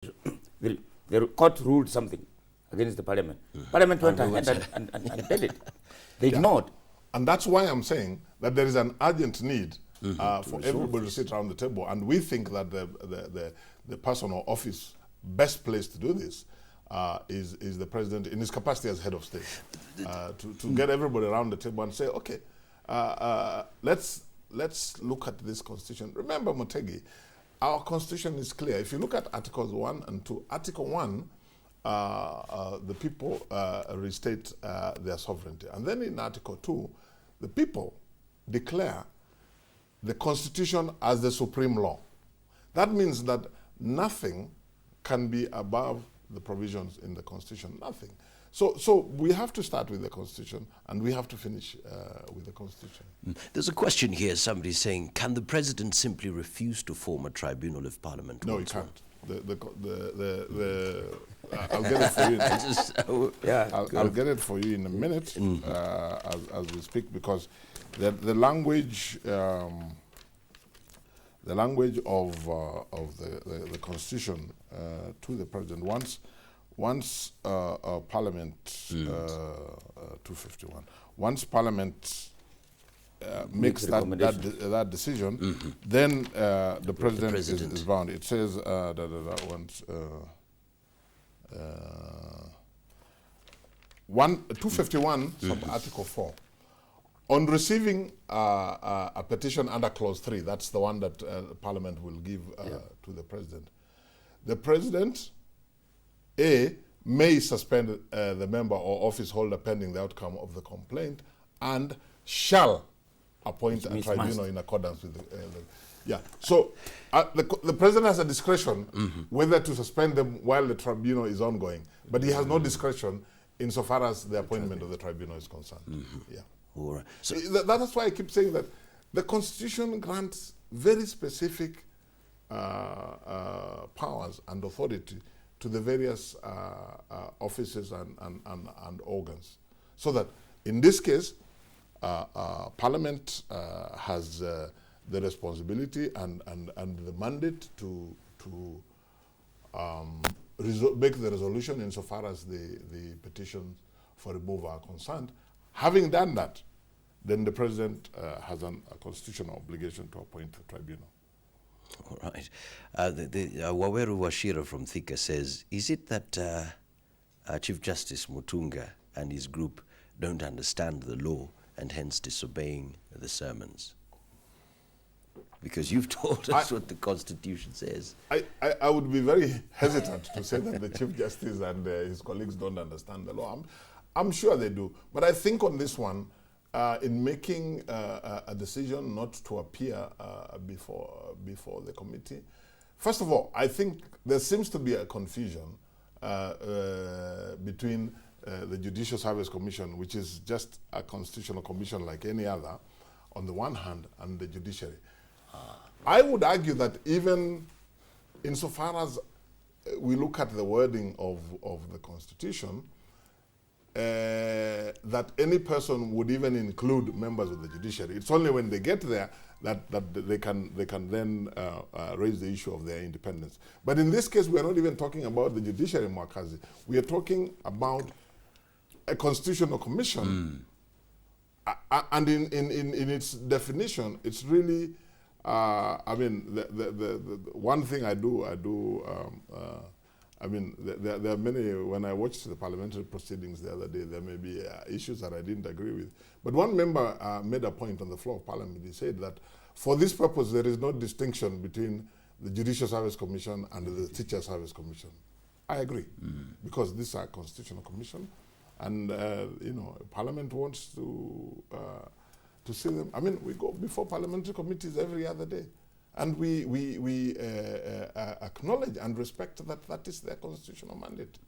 the court ruled something against the parliament. Parliament went ahead and did it. They ignored. And that's why I'm saying that there is an urgent need for everybody to sit around the table. And we think that the person or office best placed to do this is the president in his capacity as head of state. To get everybody around the table and say, okay, let's look at this constitution. Remember, Motegi, our constitution is clear. If you look at Articles 1 and 2, Article 1, the people restate their sovereignty. And then in Article 2, the people declare the constitution as the supreme law. That means that nothing can be above the provisions in the constitution, nothing. So we have to start with the constitution and we have to finish with the constitution. There's a question here, somebody saying, can the president simply refuse to form a tribunal if parliament wants? No, he can't. I'll get it for you. I'll get it for you in a minute as we speak, because the language of the constitution to the president once Parliament 251 once Parliament makes that decision, then the president is bound. It says that once 251 Article 4. On receiving a petition under Clause 3, that's the one that Parliament will give to the President, A, may suspend the member or office holder pending the outcome of the complaint, and shall appoint a tribunal in accordance with So the President has a discretion whether to suspend them while the tribunal is ongoing, but he has no discretion insofar as the appointment of the tribunal is concerned. All right. So that's why I keep saying that the Constitution grants very specific powers and authority to the various offices and organs. So that in this case, Parliament has the responsibility and the mandate to make the resolution insofar as the petitions for removal are concerned. Having done that, then the President has a constitutional obligation to appoint a tribunal. All right. Waweru Washira from Thika says, is it that Chief Justice Mutunga and his group don't understand the law and hence disobeying the sermons? Because you've told us what the Constitution says. I would be very hesitant to say that the Chief Justice and his colleagues don't understand the law. I'm sure they do. But I think on this one, in making a decision not to appear before the committee, first of all, I think there seems to be a confusion between the Judicial Service Commission, which is just a constitutional commission like any other, on the one hand, and the judiciary. I would argue that even insofar as we look at the wording of the Constitution, that any person would even include members of the judiciary. It's only when they get there that they can then raise the issue of their independence. But in this case, we are not even talking about the judiciary, Mwakazi. We are talking about a constitutional commission. And in its definition, it's really, I mean, the one thing I do. I mean, there are many, when I watched the parliamentary proceedings the other day, there may be issues that I didn't agree with. But one member made a point on the floor of Parliament. He said that for this purpose, there is no distinction between the Judicial Service Commission and the Teacher Service Commission. I agree, because this is a constitutional commission, and Parliament wants to see them. I mean, we go before parliamentary committees every other day. And we acknowledge and respect that is their constitutional mandate.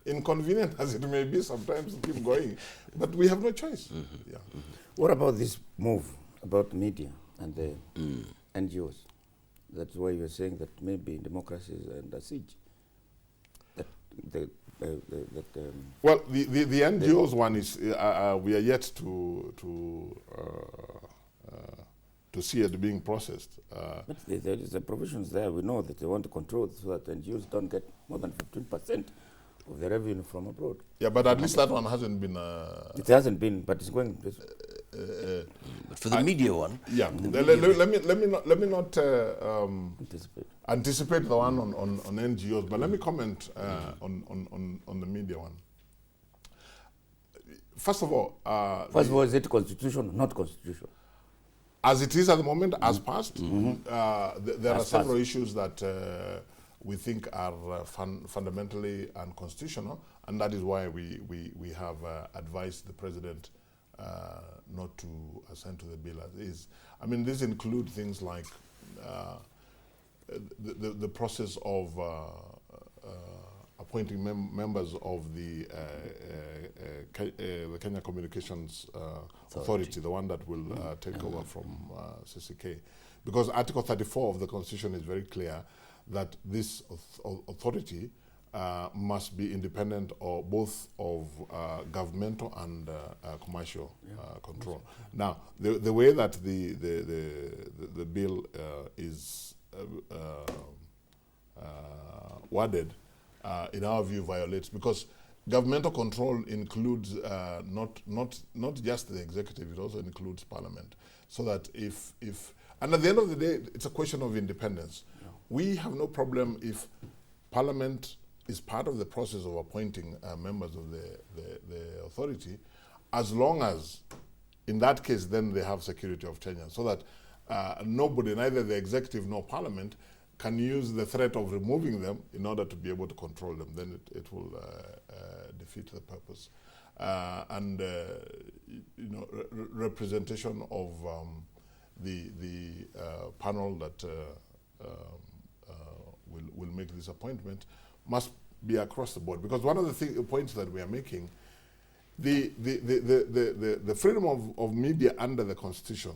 Inconvenient as it may be sometimes to keep going, but we have no choice. What about this move about media and the NGOs? That's why you're saying that maybe democracy is under siege. Well, the NGOs one is we are yet to see it being processed. But there is a provisions there. We know that they want to control it so that NGOs don't get more than 15% of the revenue from abroad. Yeah, but at least that one hasn't been. It hasn't been, but it's going. But for the media one, Yeah, let me not Anticipate. the one on NGOs, but let me comment on the media one. First of all, is it constitutional, not constitutional? as it is at the moment, as passed, there are several issues that we think are fundamentally unconstitutional, and that is why we have advised the president not to assent to the bill as is. I mean, this includes things like the process of appointing members of the Kenya Communications Authority, the one that will take over from CCK. Because Article 34 of the Constitution is very clear that this authority must be independent of both of governmental and commercial control. Now, the way that the bill is worded, in our view, violates, because governmental control includes not just the executive; it also includes parliament. So that and at the end of the day, it's a question of independence. Yeah. We have no problem if parliament is part of the process of appointing members of the authority, as long as, in that case, then they have security of tenure, so that nobody, neither the executive nor parliament, can use the threat of removing them in order to be able to control them. Then it will defeat the purpose. Representation of the panel that will make this appointment must be across the board, because one of the points that we are making, the freedom of media under the Constitution,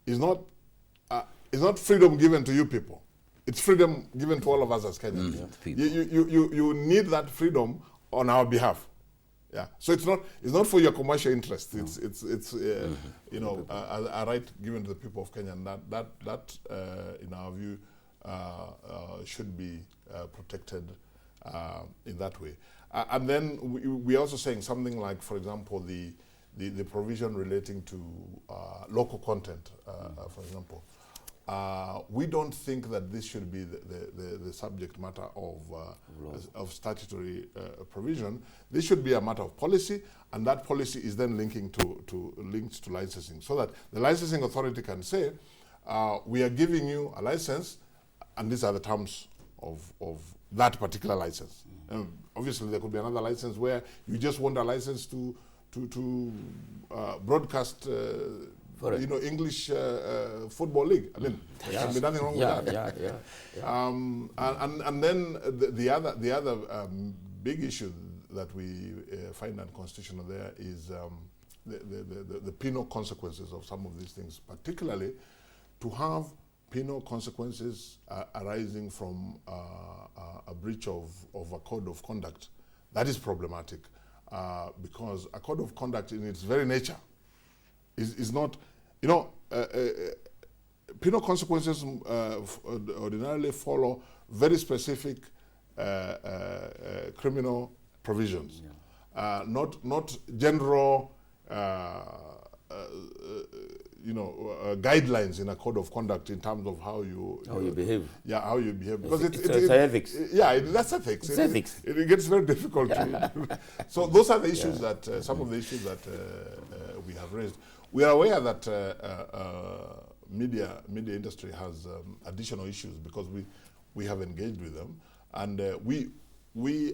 is not freedom given to you people. It's freedom given to all of us as Kenyans. You need that freedom on our behalf. Yeah. So it's not for your commercial interests. No. It's a right given to the people of Kenya, and that in our view should be protected in that way. And then we're also saying something like, for example, the provision relating to local content, for example. We don't think that this should be the subject matter of statutory provision. This should be a matter of policy, and that policy is then linked to licensing, so that the licensing authority can say, we are giving you a license, and these are the terms of that particular license. Obviously, there could be another license where you just want a license to broadcast English football league. I mean, there can be nothing wrong with that. And then the other big issue that we find unconstitutional there is the penal consequences of some of these things, particularly to have penal consequences arising from a breach of a code of conduct. That is problematic, because a code of conduct in its very nature is not, penal consequences ordinarily follow very specific criminal provisions, not general guidelines in a code of conduct in terms of how you behave. Yeah, how you behave, because it's ethics. That's ethics. It's ethics. It gets very difficult. So those are the issues that some of the issues that we have raised. We are aware that media industry has additional issues, because we have engaged with them, and we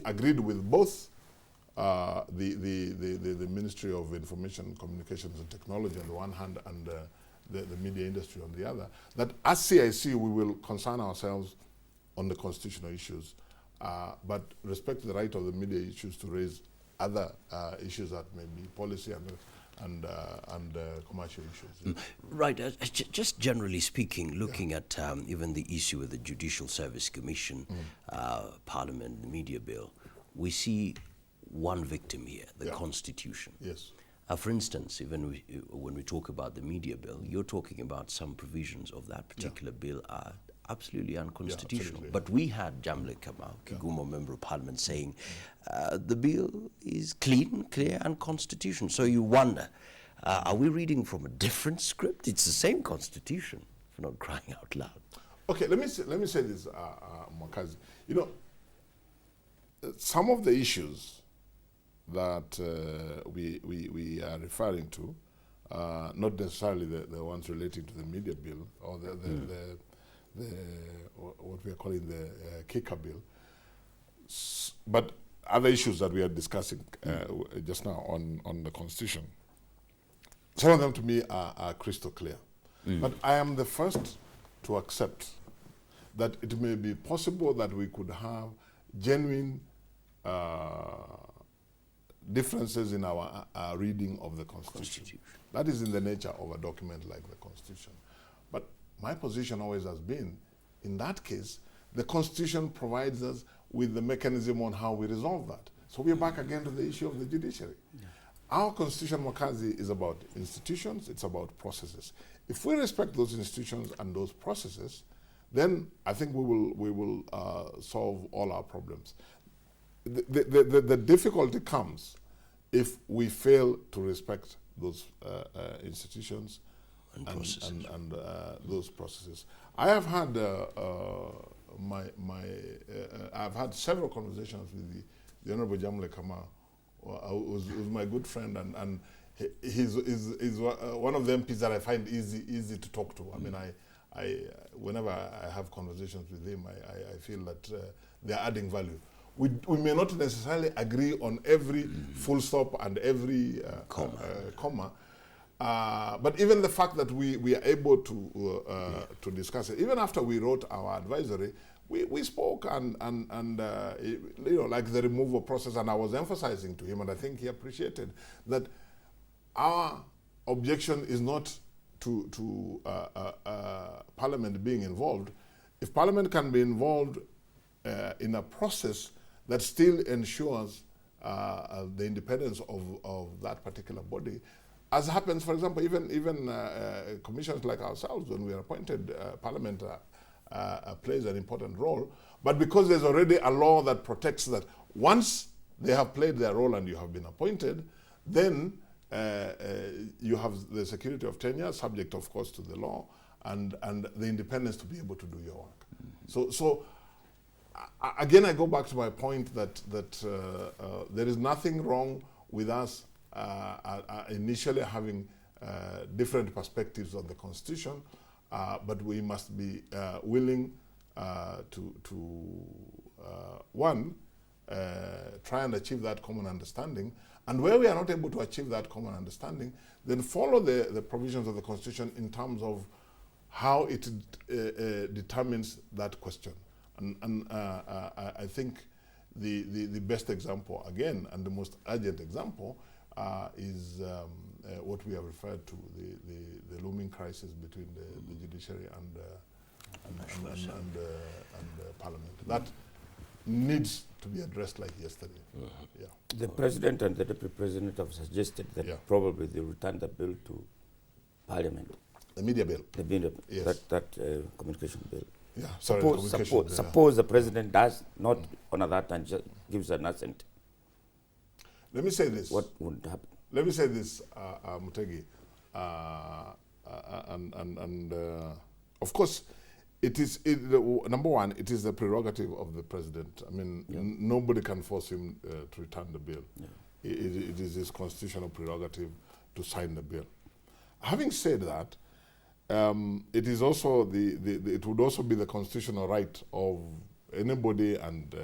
agreed with both the Ministry of Information, Communications and Technology on the one hand, and the media industry on the other, that as CIC we will concern ourselves on the constitutional issues, but respect the right of the media issues to raise other issues that may be policy and commercial issues. Right. Just generally speaking, looking at even the issue with the Judicial Service Commission, Parliament, the media bill, we see one victim here, the Constitution. Yes. For instance, even when we talk about the media bill, you're talking about some provisions of that particular bill are absolutely unconstitutional. absolutely. But we had Jamle Kamau, Kigumo Member of Parliament, saying the bill is clean, clear, and constitutional. So you wonder, are we reading from a different script? It's the same constitution, for not crying out loud. Okay, let me say this, Mwakazi. You know, some of the issues that we are referring to, not necessarily the ones relating to the media bill or the what we are calling the kicker bill, but other issues that we are discussing just now on the constitution. Some of them to me are crystal clear. But I am the first to accept that it may be possible that we could have genuine differences in our reading of the Constitution. That is in the nature of a document like the Constitution. But my position always has been, in that case, the Constitution provides us with the mechanism on how we resolve that. So we're back again to the issue of the judiciary. Yeah. Our Constitution, Mwakazi, is about institutions, it's about processes. If we respect those institutions and those processes, then I think we will solve all our problems. The difficulty comes if we fail to respect those institutions and those processes. I have had I've had several conversations with the Honorable Jamle Kamau, who's my good friend, and he's one of the MPs that I find easy to talk to. I mean, whenever I have conversations with him, I feel that they're adding value. We may not necessarily agree on every full stop and every comma, but even the fact that we are able to discuss it, even after we wrote our advisory, we spoke and you know, like the removal process, and I was emphasizing to him, and I think he appreciated that our objection is not to Parliament being involved. If Parliament can be involved in a process that still ensures the independence of that particular body, as happens, for example, even commissions like ourselves, when we are appointed, Parliament plays an important role. But because there's already a law that protects that, once they have played their role and you have been appointed, then you have the security of tenure, subject, of course, to the law, and the independence to be able to do your work. So again, I go back to my point that there is nothing wrong with us initially having different perspectives on the Constitution, but we must be willing to try and achieve that common understanding. And where we are not able to achieve that common understanding, then follow the provisions of the Constitution in terms of how it determines that question. And I think the best example, again, and the most urgent example, is what we have referred to, the looming crisis between the judiciary and Parliament. That needs to be addressed like yesterday. Yeah. The President and the Deputy President have suggested that probably they return the bill to Parliament. The media bill. The media, yes. that communication bill. Yeah, sorry, suppose the President does not honor that and just gives an assent. Let me say this. What would happen? Let me say this, Mutegi. Of course, number one, it is the prerogative of the President. I mean, nobody can force him to return the bill. Yeah. It is his constitutional prerogative to sign the bill. Having said that, it is also it would also be the constitutional right of anybody and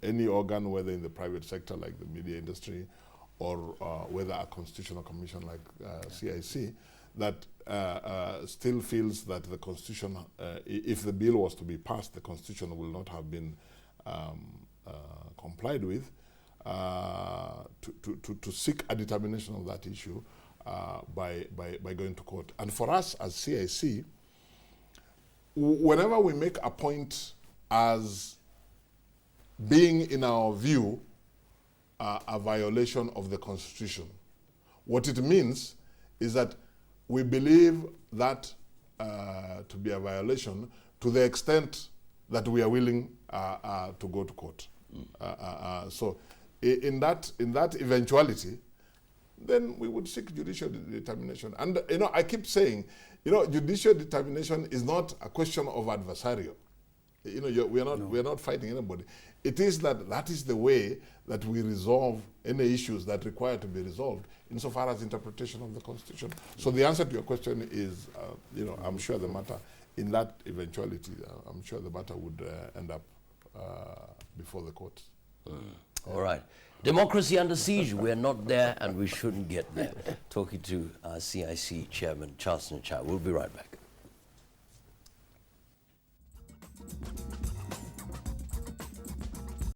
any organ, whether in the private sector like the media industry, or whether a constitutional commission like CIC, that still feels that the Constitution, if the bill was to be passed, the Constitution will not have been complied with, to seek a determination of that issue by going to court. And for us as CIC, whenever we make a point as being, in our view, a violation of the Constitution, What it means is that we believe that to be a violation to the extent that we are willing to go to court. So in that eventuality, then we would seek judicial determination. And I keep saying, judicial determination is not a question of adversarial. We are not fighting anybody. It is that is the way that we resolve any issues that require to be resolved insofar as interpretation of the Constitution. So the answer to your question is, I'm sure the matter, in that eventuality, I'm sure the matter would end up before the courts. All right. Democracy under siege. We're not there and we shouldn't get there. Talking to our CIC chairman, Charles Nyachae. We'll be right back.